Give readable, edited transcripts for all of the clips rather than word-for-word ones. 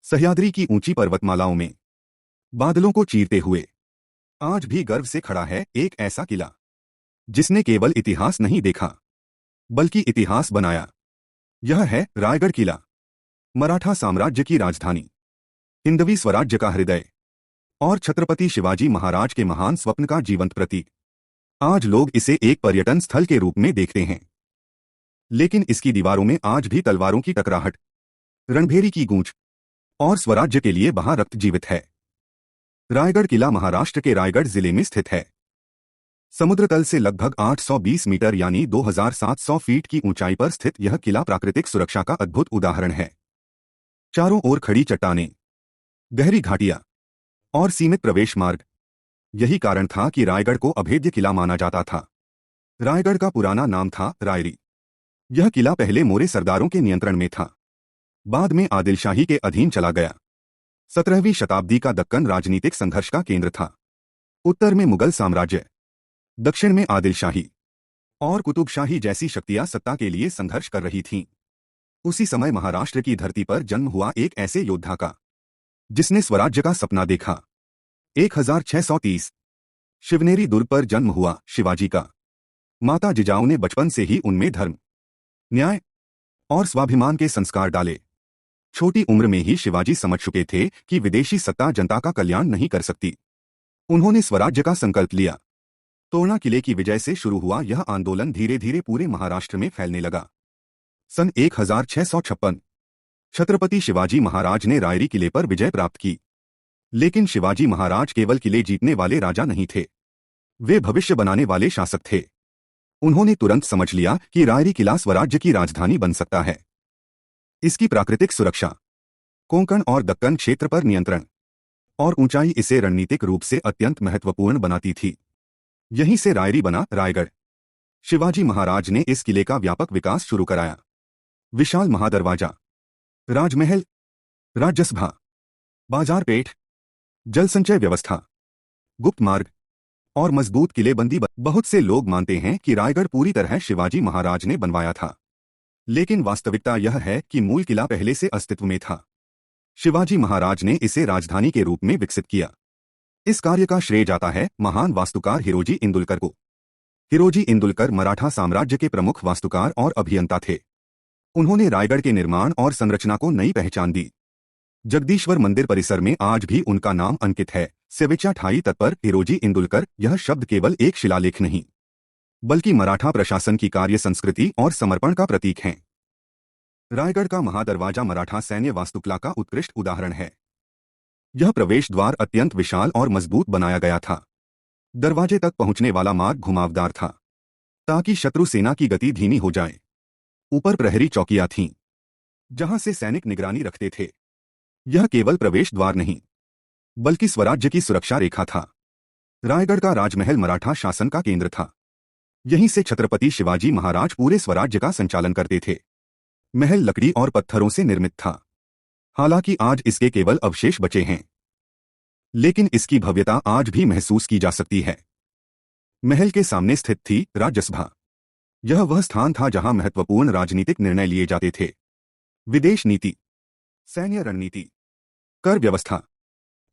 सह्याद्री की ऊंची पर्वतमालाओं में बादलों को चीरते हुए आज भी गर्व से खड़ा है एक ऐसा किला जिसने केवल इतिहास नहीं देखा बल्कि इतिहास बनाया। यह है रायगढ़ किला, मराठा साम्राज्य की राजधानी, हिंदवी स्वराज्य का हृदय और छत्रपति शिवाजी महाराज के महान स्वप्न का जीवंत प्रतीक। आज लोग इसे एक पर्यटन स्थल के रूप में देखते हैं, लेकिन इसकी दीवारों में आज भी तलवारों की टकराहट, रणभेरी की गूंज और स्वराज्य के लिए बहा रक्त जीवित है। रायगढ़ किला महाराष्ट्र के रायगढ़ जिले में स्थित है। समुद्र तल से लगभग 820 मीटर यानी 2700 फीट की ऊंचाई पर स्थित यह किला प्राकृतिक सुरक्षा का अद्भुत उदाहरण है। चारों ओर खड़ी चट्टानें, गहरी घाटियां और सीमित प्रवेश मार्ग, यही कारण था कि रायगढ़ को अभेद्य किला माना जाता था। रायगढ़ का पुराना नाम था रायरी। यह किला पहले मोरे सरदारों के नियंत्रण में था, बाद में आदिलशाही के अधीन चला गया। 17वीं शताब्दी का दक्कन राजनीतिक संघर्ष का केंद्र था। उत्तर में मुगल साम्राज्य, दक्षिण में आदिलशाही और कुतुबशाही जैसी शक्तियां सत्ता के लिए संघर्ष कर रही थीं। उसी समय महाराष्ट्र की धरती पर जन्म हुआ एक ऐसे योद्धा का जिसने स्वराज्य का सपना देखा। 1630 शिवनेरी दुर्ग पर जन्म हुआ शिवाजी का। माता जिजाऊ ने बचपन से ही उनमें धर्म, न्याय और स्वाभिमान के संस्कार डाले। छोटी उम्र में ही शिवाजी समझ चुके थे कि विदेशी सत्ता जनता का कल्याण नहीं कर सकती। उन्होंने स्वराज्य का संकल्प लिया। तोरणा किले की विजय से शुरू हुआ यह आंदोलन धीरे धीरे पूरे महाराष्ट्र में फैलने लगा। सन 1656 छत्रपति शिवाजी महाराज ने रायरी किले पर विजय प्राप्त की। लेकिन शिवाजी महाराज केवल किले जीतने वाले राजा नहीं थे, वे भविष्य बनाने वाले शासक थे। उन्होंने तुरंत समझ लिया कि रायरी किला स्वराज्य की राजधानी बन सकता है। इसकी प्राकृतिक सुरक्षा, कोंकण और दक्कन क्षेत्र पर नियंत्रण और ऊंचाई इसे रणनीतिक रूप से अत्यंत महत्वपूर्ण बनाती थी। यहीं से रायरी बना रायगढ़। शिवाजी महाराज ने इस किले का व्यापक विकास शुरू कराया। विशाल महादरवाजा, राजमहल, राज्यसभा, बाजारपेठ, जल संचय व्यवस्था, गुप्त मार्ग और मजबूत किलेबंदी। बहुत से लोग मानते हैं कि रायगढ़ पूरी तरह शिवाजी महाराज ने बनवाया था, लेकिन वास्तविकता यह है कि मूल किला पहले से अस्तित्व में था। शिवाजी महाराज ने इसे राजधानी के रूप में विकसित किया। इस कार्य का श्रेय जाता है महान वास्तुकार हिरोजी इंदुलकर को। हिरोजी इंदुलकर मराठा साम्राज्य के प्रमुख वास्तुकार और अभियंता थे। उन्होंने रायगढ़ के निर्माण और संरचना को नई पहचान दी। जगदीश्वर मंदिर परिसर में आज भी उनका नाम अंकित है। सेवेचा ठाई तत्पर हिरोजी इंदुलकर। यह शब्द केवल एक शिलालेख नहीं, बल्कि मराठा प्रशासन की कार्य संस्कृति और समर्पण का प्रतीक है। रायगढ़ का महादरवाजा मराठा सैन्य वास्तुकला का उत्कृष्ट उदाहरण है। यह प्रवेश द्वार अत्यंत विशाल और मजबूत बनाया गया था। दरवाजे तक पहुंचने वाला मार्ग घुमावदार था, ताकि शत्रु सेना की गति धीमी हो जाए। ऊपर प्रहरी चौकियां थीं, जहां से सैनिक निगरानी रखते थे। यह केवल प्रवेश द्वार नहीं, बल्कि स्वराज्य की सुरक्षा रेखा था। रायगढ़ का राजमहल मराठा शासन का केंद्र था। यहीं से छत्रपति शिवाजी महाराज पूरे स्वराज्य का संचालन करते थे। महल लकड़ी और पत्थरों से निर्मित था, हालांकि आज इसके केवल अवशेष बचे हैं, लेकिन इसकी भव्यता आज भी महसूस की जा सकती है। महल के सामने स्थित थी राज्यसभा। यह वह स्थान था जहां महत्वपूर्ण राजनीतिक निर्णय लिए जाते थे। विदेश नीति, सैन्य रणनीति, कर व्यवस्था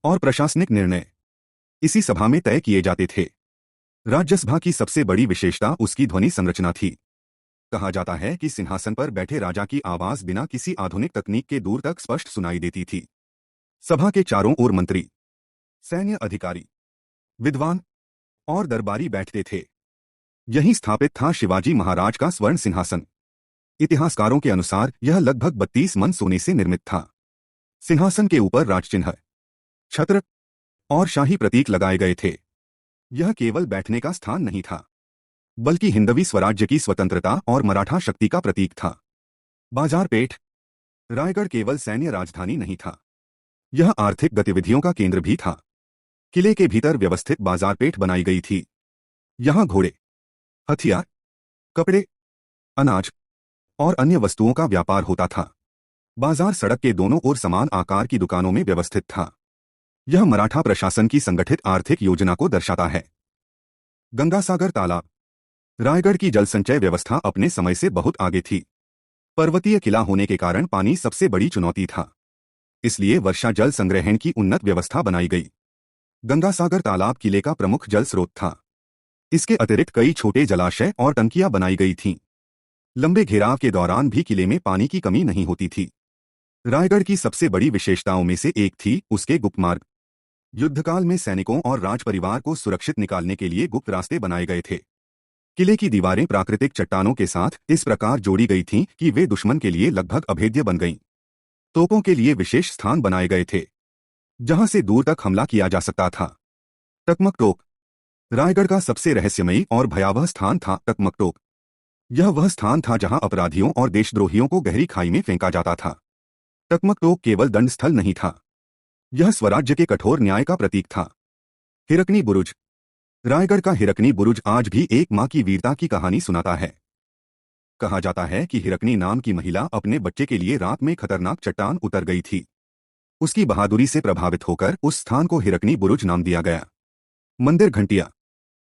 और प्रशासनिक निर्णय इसी सभा में तय किए जाते थे। राज्यसभा की सबसे बड़ी विशेषता उसकी ध्वनि संरचना थी। कहा जाता है कि सिंहासन पर बैठे राजा की आवाज बिना किसी आधुनिक तकनीक के दूर तक स्पष्ट सुनाई देती थी। सभा के चारों ओर मंत्री, सैन्य अधिकारी, विद्वान और दरबारी बैठते थे। यहीं स्थापित था शिवाजी महाराज का स्वर्ण सिंहासन। इतिहासकारों के अनुसार यह लगभग 32 मन सोने से निर्मित था। सिंहासन के ऊपर राजचिन्ह, छत्र और शाही प्रतीक लगाए गए थे। यह केवल बैठने का स्थान नहीं था, बल्कि हिंदवी स्वराज्य की स्वतंत्रता और मराठा शक्ति का प्रतीक था। बाजारपेठ, रायगढ़ केवल सैन्य राजधानी नहीं था, यह आर्थिक गतिविधियों का केंद्र भी था। किले के भीतर व्यवस्थित बाजारपेठ बनाई गई थी। यहां घोड़े, हथियार, कपड़े, अनाज और अन्य वस्तुओं का व्यापार होता था। बाजार सड़क के दोनों ओर समान आकार की दुकानों में व्यवस्थित था। यह मराठा प्रशासन की संगठित आर्थिक योजना को दर्शाता है। गंगासागर तालाब, रायगढ़ की जल संचय व्यवस्था अपने समय से बहुत आगे थी। पर्वतीय किला होने के कारण पानी सबसे बड़ी चुनौती था। इसलिए वर्षा जल संग्रहण की उन्नत व्यवस्था बनाई गई। गंगासागर तालाब किले का प्रमुख जल स्रोत था। इसके अतिरिक्त कई छोटे जलाशय और टंकियां बनाई गई थीं। लंबे घेराव के दौरान भी किले में पानी की कमी नहीं होती थी। रायगढ़ की सबसे बड़ी विशेषताओं में से एक थी उसके गुप्त मार्ग। युद्धकाल में सैनिकों और राज परिवार को सुरक्षित निकालने के लिए गुप्त रास्ते बनाए गए थे। किले की दीवारें प्राकृतिक चट्टानों के साथ इस प्रकार जोड़ी गई थीं कि वे दुश्मन के लिए लगभग अभेद्य बन गईं। तोपों के लिए विशेष स्थान बनाए गए थे, जहां से दूर तक हमला किया जा सकता था। टकमक टोक रायगढ़ का सबसे रहस्यमयी और भयावह स्थान था। टकमक टोक यह वह स्थान था जहां अपराधियों और देशद्रोहियों को गहरी खाई में फेंका जाता था। टकमक टोक केवल दंड स्थल नहीं था, यह स्वराज्य के कठोर न्याय का प्रतीक था। हिरकनी बुरुज रायगढ़ का हिरकनी बुरुज आज भी एक मां की वीरता की कहानी सुनाता है। कहा जाता है कि हिरकनी नाम की महिला अपने बच्चे के लिए रात में खतरनाक चट्टान उतर गई थी। उसकी बहादुरी से प्रभावित होकर उस स्थान को हिरकनी बुरुज नाम दिया गया। मंदिर घंटिया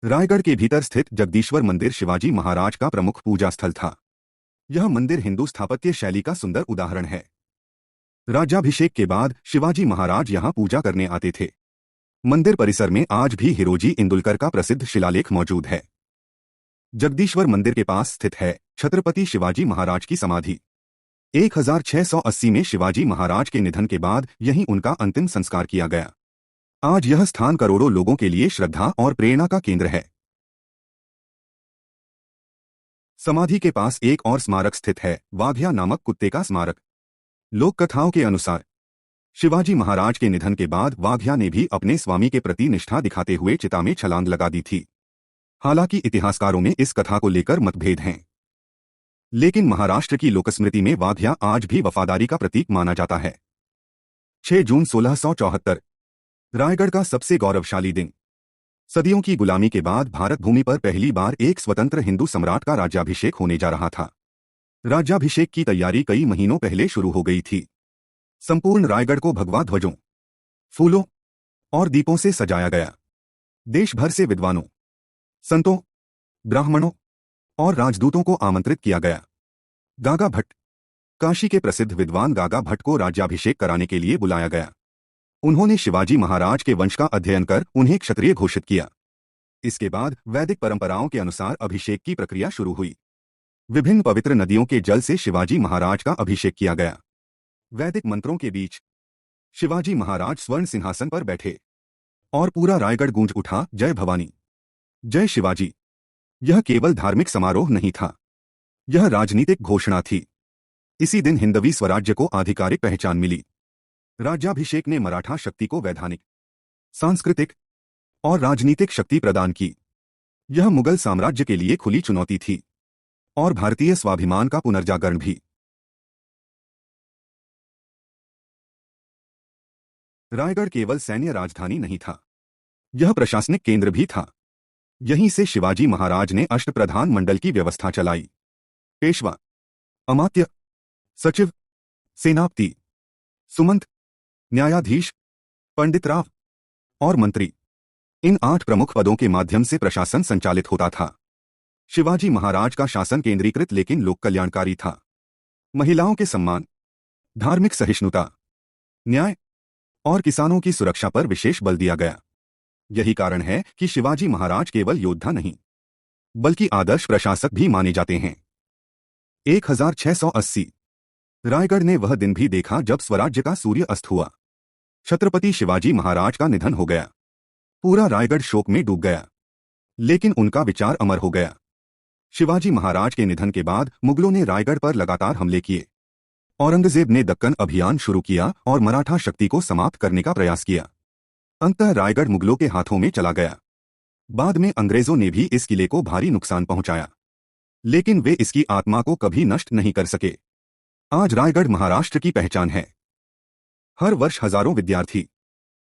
रायगढ़ के भीतर स्थित जगदीश्वर मंदिर शिवाजी महाराज का प्रमुख पूजा स्थल था। यह मंदिर हिंदू स्थापत्य शैली का सुंदर उदाहरण है। राज्याभिषेक के बाद शिवाजी महाराज यहां पूजा करने आते थे। मंदिर परिसर में आज भी हिरोजी इंदुलकर का प्रसिद्ध शिलालेख मौजूद है। जगदीश्वर मंदिर के पास स्थित है छत्रपति शिवाजी महाराज की समाधि। 1680 में शिवाजी महाराज के निधन के बाद यहीं उनका अंतिम संस्कार किया गया। आज यह स्थान करोड़ों लोगों के लिए श्रद्धा और प्रेरणा का केंद्र है। समाधि के पास एक और स्मारक स्थित है, वाघिया नामक कुत्ते का स्मारक। लोक कथाओं के अनुसार शिवाजी महाराज के निधन के बाद वाघिया ने भी अपने स्वामी के प्रति निष्ठा दिखाते हुए चिता में छलांग लगा दी थी। हालांकि इतिहासकारों में इस कथा को लेकर मतभेद हैं, लेकिन महाराष्ट्र की लोकस्मृति में वाघिया आज भी वफादारी का प्रतीक माना जाता है। 6 जून 1674 रायगढ़ का सबसे गौरवशाली दिन। सदियों की गुलामी के बाद भारत भूमि पर पहली बार एक स्वतंत्र हिंदू सम्राट का राज्याभिषेक होने जा रहा था। राज्याभिषेक की तैयारी कई महीनों पहले शुरू हो गई थी। संपूर्ण रायगढ़ को भगवा ध्वजों, फूलों और दीपों से सजाया गया। देश भर से विद्वानों, संतों, ब्राह्मणों और राजदूतों को आमंत्रित किया गया। गागा भट्ट काशी के प्रसिद्ध विद्वान गागा भट्ट को राज्याभिषेक कराने के लिए बुलाया गया। उन्होंने शिवाजी महाराज के वंश का अध्ययन कर उन्हें क्षत्रिय घोषित किया। इसके बाद वैदिक परंपराओं के अनुसार अभिषेक की प्रक्रिया शुरू हुई। विभिन्न पवित्र नदियों के जल से शिवाजी महाराज का अभिषेक किया गया। वैदिक मंत्रों के बीच शिवाजी महाराज स्वर्ण सिंहासन पर बैठे और पूरा रायगढ़ गूंज उठा, जय भवानी, जय शिवाजी। यह केवल धार्मिक समारोह नहीं था, यह राजनीतिक घोषणा थी। इसी दिन हिंदवी स्वराज्य को आधिकारिक पहचान मिली। राज्याभिषेक ने मराठा शक्ति को वैधानिक, सांस्कृतिक और राजनीतिक शक्ति प्रदान की। यह मुगल साम्राज्य के लिए खुली चुनौती थी और भारतीय स्वाभिमान का पुनर्जागरण भी। रायगढ़ केवल सैन्य राजधानी नहीं था, यह प्रशासनिक केंद्र भी था। यहीं से शिवाजी महाराज ने अष्टप्रधान मंडल की व्यवस्था चलाई। पेशवा, अमात्य, सचिव, सेनापति, सुमंत, न्यायाधीश, पंडितराव और मंत्री, इन 8 प्रमुख पदों के माध्यम से प्रशासन संचालित होता था। शिवाजी महाराज का शासन केंद्रीकृत लेकिन लोक कल्याणकारी था। महिलाओं के सम्मान, धार्मिक सहिष्णुता, न्याय और किसानों की सुरक्षा पर विशेष बल दिया गया। यही कारण है कि शिवाजी महाराज केवल योद्धा नहीं, बल्कि आदर्श प्रशासक भी माने जाते हैं। 1680 रायगढ़ ने वह दिन भी देखा जब स्वराज्य का सूर्य अस्त हुआ। छत्रपति शिवाजी महाराज का निधन हो गया। पूरा रायगढ़ शोक में डूब गया, लेकिन उनका विचार अमर हो गया। शिवाजी महाराज के निधन के बाद मुगलों ने रायगढ़ पर लगातार हमले किए। औरंगजेब ने दक्कन अभियान शुरू किया और मराठा शक्ति को समाप्त करने का प्रयास किया। अंततः रायगढ़ मुगलों के हाथों में चला गया। बाद में अंग्रेजों ने भी इस किले को भारी नुकसान पहुंचाया, लेकिन वे इसकी आत्मा को कभी नष्ट नहीं कर सके। आज रायगढ़ महाराष्ट्र की पहचान है। हर वर्ष हजारों विद्यार्थी,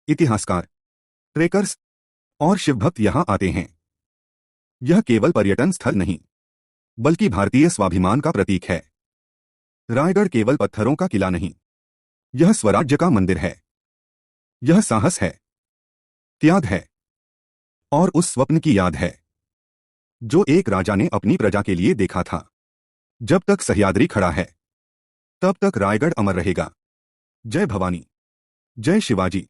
इतिहासकार, ट्रेकर्स और शिवभक्त यहां आते हैं। यह केवल पर्यटन स्थल नहीं, बल्कि भारतीय स्वाभिमान का प्रतीक है। रायगढ़ केवल पत्थरों का किला नहीं, यह स्वराज्य का मंदिर है। यह साहस है, त्याग है और उस स्वप्न की याद है जो एक राजा ने अपनी प्रजा के लिए देखा था। जब तक सह्याद्री खड़ा है, तब तक रायगढ़ अमर रहेगा। जय भवानी, जय शिवाजी।